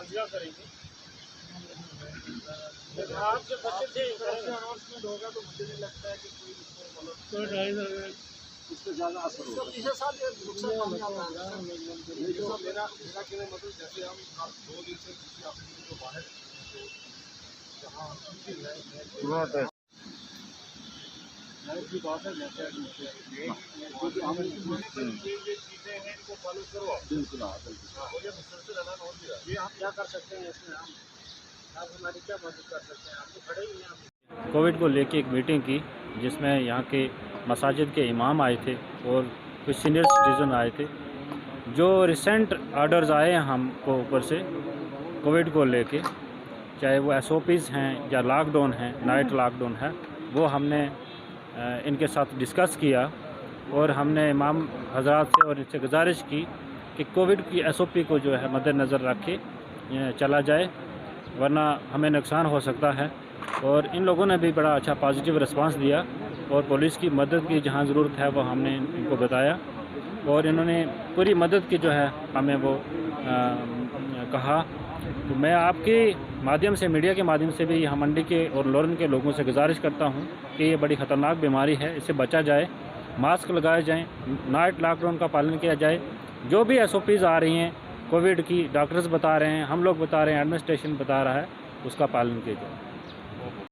मसला करेंगे। आप जब बच्चे थे अनाउंसमेंट होगा तो मुझे नहीं लगता है कि कोई इसको मतलब इससे ज़्यादा असर होगा। पिछले साल ये नुकसान नहीं आता है। नहीं तो मेरा कहने मतलब जैसे हम 2 दिन से किसी हॉस्पिटल को बाहर तो जहाँ की बात है जैसे ये चीज़ें हैं इनको फॉलो करो। बिल्कुल ये मुसलसल ऐलान हो गया। ये हम क्या कर सकते हैं इसमें आप हमारी क्या मदद कर सकते हैं? आप तो खड़े ही हैं। कोविड को लेके एक मीटिंग की जिसमें यहाँ के मसाजिद के इमाम आए थे और कुछ सीनियर सिटीज़न आए थे। जो रिसेंट आर्डर्स आए हैं हमको ऊपर से कोविड को लेके, चाहे वो SOPs हैं या लॉकडाउन है, नाइट लॉकडाउन है, वो हमने इनके साथ डिस्कस किया और हमने इमाम हजरात से और इनसे गुजारिश की कि कोविड की SOP को जो है मद्देनज़र रख के चला जाए, वरना हमें नुकसान हो सकता है। और इन लोगों ने भी बड़ा अच्छा पॉजिटिव रिस्पांस दिया और पुलिस की मदद की जहां ज़रूरत है वो हमने इनको बताया और इन्होंने पूरी मदद की जो है हमें वो कहा। तो मैं आपके माध्यम से, मीडिया के माध्यम से भी यहाँ मंडी के और लोरन के लोगों से गुजारिश करता हूँ कि ये बड़ी ख़तरनाक बीमारी है, इससे बचा जाए, मास्क लगाए जाएँ, नाइट लॉकडाउन का पालन किया जाए। जो भी SOPs आ रही हैं कोविड की, डॉक्टर्स बता रहे हैं, हम लोग बता रहे हैं, एडमिनिस्ट्रेशन बता रहा है, उसका पालन किया जाए।